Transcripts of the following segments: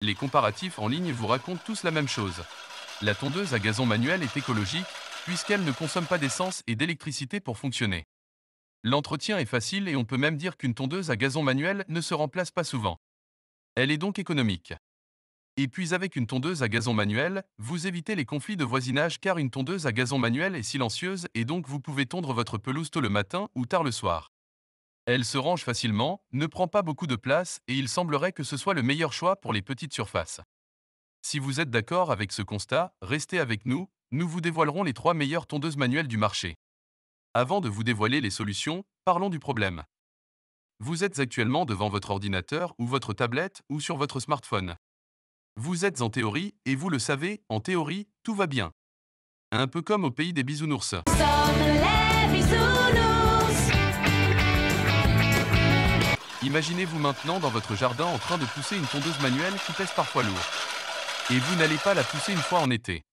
Les comparatifs en ligne vous racontent tous la même chose. La tondeuse à gazon manuel est écologique, puisqu'elle ne consomme pas d'essence et d'électricité pour fonctionner. L'entretien est facile et on peut même dire qu'une tondeuse à gazon manuel ne se remplace pas souvent. Elle est donc économique. Et puis avec une tondeuse à gazon manuel, vous évitez les conflits de voisinage car une tondeuse à gazon manuel est silencieuse et donc vous pouvez tondre votre pelouse tôt le matin ou tard le soir. Elle se range facilement, ne prend pas beaucoup de place et il semblerait que ce soit le meilleur choix pour les petites surfaces. Si vous êtes d'accord avec ce constat, restez avec nous, nous vous dévoilerons les 3 meilleures tondeuses manuelles du marché. Avant de vous dévoiler les solutions, parlons du problème. Vous êtes actuellement devant votre ordinateur ou votre tablette ou sur votre smartphone. Vous êtes en théorie, et vous le savez, en théorie, tout va bien. Un peu comme au pays des bisounours. Sommes les bisounours. Imaginez-vous maintenant dans votre jardin en train de pousser une tondeuse manuelle qui pèse parfois lourd. Et vous n'allez pas la pousser une fois en été.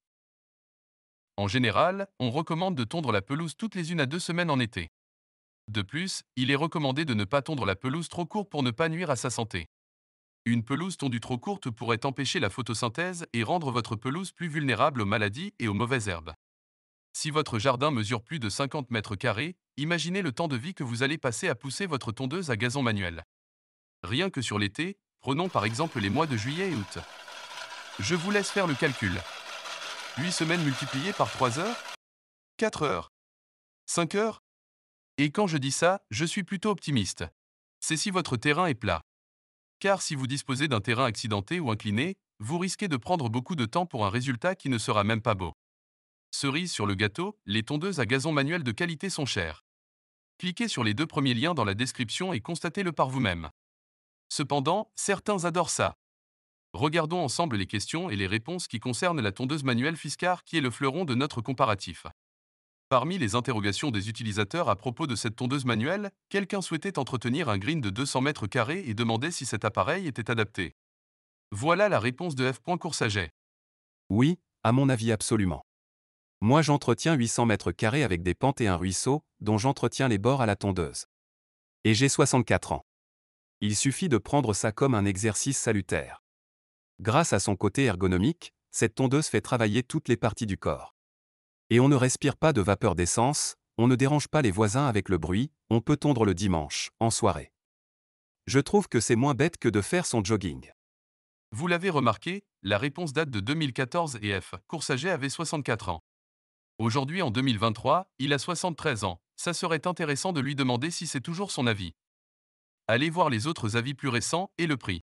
En général, on recommande de tondre la pelouse toutes les 1 à 2 semaines en été. De plus, il est recommandé de ne pas tondre la pelouse trop court pour ne pas nuire à sa santé. Une pelouse tondue trop courte pourrait empêcher la photosynthèse et rendre votre pelouse plus vulnérable aux maladies et aux mauvaises herbes. Si votre jardin mesure plus de 50 mètres carrés, imaginez le temps de vie que vous allez passer à pousser votre tondeuse à gazon manuel. Rien que sur l'été, prenons par exemple les mois de juillet et août. Je vous laisse faire le calcul. 8 semaines multipliées par 3 heures 4 heures 5 heures. Et quand je dis ça, je suis plutôt optimiste. C'est si votre terrain est plat. Car si vous disposez d'un terrain accidenté ou incliné, vous risquez de prendre beaucoup de temps pour un résultat qui ne sera même pas beau. Cerise sur le gâteau, les tondeuses à gazon manuel de qualité sont chères. Cliquez sur les 2 premiers liens dans la description et constatez-le par vous-même. Cependant, certains adorent ça. Regardons ensemble les questions et les réponses qui concernent la tondeuse manuelle Fiskars qui est le fleuron de notre comparatif. Parmi les interrogations des utilisateurs à propos de cette tondeuse manuelle, quelqu'un souhaitait entretenir un green de 200 mètres carrés et demandait si cet appareil était adapté. Voilà la réponse de F. Coursaget. Oui, à mon avis absolument. Moi j'entretiens 800 mètres carrés avec des pentes et un ruisseau, dont j'entretiens les bords à la tondeuse. Et j'ai 64 ans. Il suffit de prendre ça comme un exercice salutaire. Grâce à son côté ergonomique, cette tondeuse fait travailler toutes les parties du corps. Et on ne respire pas de vapeur d'essence, on ne dérange pas les voisins avec le bruit, on peut tondre le dimanche, en soirée. Je trouve que c'est moins bête que de faire son jogging. Vous l'avez remarqué, la réponse date de 2014 et F. Coursaget avait 64 ans. Aujourd'hui en 2023, il a 73 ans. Ça serait intéressant de lui demander si c'est toujours son avis. Allez voir les autres avis plus récents et le prix.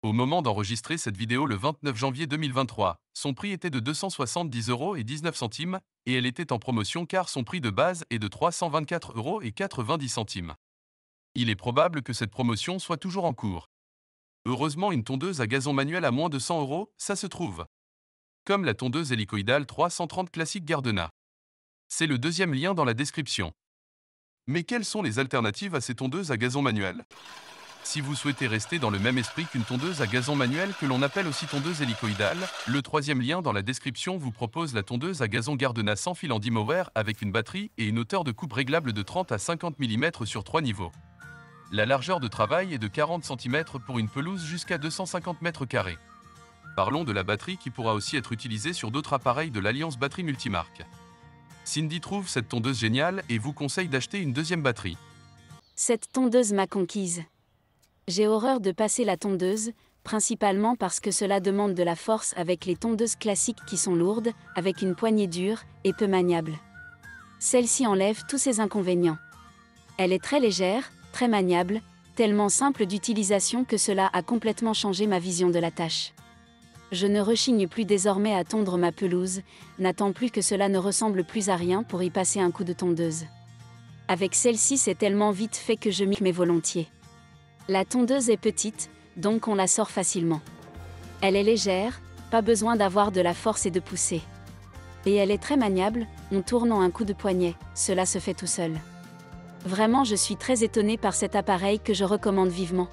Au moment d'enregistrer cette vidéo le 29 janvier 2023, son prix était de 270,19 € et elle était en promotion car son prix de base est de 324,90 €. Il est probable que cette promotion soit toujours en cours. Heureusement, une tondeuse à gazon manuel à moins de 100 €, ça se trouve. Comme la tondeuse hélicoïdale 330 classique Gardena. C'est le 2e lien dans la description. Mais quelles sont les alternatives à ces tondeuses à gazon manuel? Si vous souhaitez rester dans le même esprit qu'une tondeuse à gazon manuel que l'on appelle aussi tondeuse hélicoïdale, le 3e lien dans la description vous propose la tondeuse à gazon Gardena sans fil en Dimmower avec une batterie et une hauteur de coupe réglable de 30 à 50 mm sur 3 niveaux. La largeur de travail est de 40 cm pour une pelouse jusqu'à 250 m². Parlons de la batterie qui pourra aussi être utilisée sur d'autres appareils de l'Alliance Batterie Multimarque. Cindy trouve cette tondeuse géniale et vous conseille d'acheter une 2e batterie. Cette tondeuse m'a conquise. J'ai horreur de passer la tondeuse, principalement parce que cela demande de la force avec les tondeuses classiques qui sont lourdes, avec une poignée dure et peu maniable. Celle-ci enlève tous ces inconvénients. Elle est très légère, très maniable, tellement simple d'utilisation que cela a complètement changé ma vision de la tâche. Je ne rechigne plus désormais à tondre ma pelouse, n'attends plus que cela ne ressemble plus à rien pour y passer un coup de tondeuse. Avec celle-ci c'est tellement vite fait que je m'y mets volontiers. La tondeuse est petite, donc on la sort facilement. Elle est légère, pas besoin d'avoir de la force et de pousser. Et elle est très maniable, en tournant un coup de poignet, cela se fait tout seul. Vraiment je suis très étonnée par cet appareil que je recommande vivement.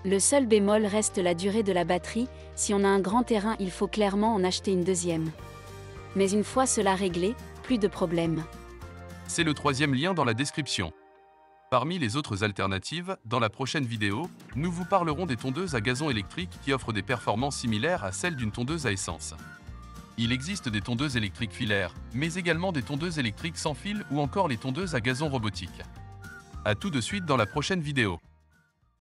Le seul bémol reste la durée de la batterie, si on a un grand terrain il faut clairement en acheter une 2e. Mais une fois cela réglé, plus de problème. C'est le 3e lien dans la description. Parmi les autres alternatives, dans la prochaine vidéo, nous vous parlerons des tondeuses à gazon électrique qui offrent des performances similaires à celles d'une tondeuse à essence. Il existe des tondeuses électriques filaires, mais également des tondeuses électriques sans fil ou encore les tondeuses à gazon robotiques. À tout de suite dans la prochaine vidéo.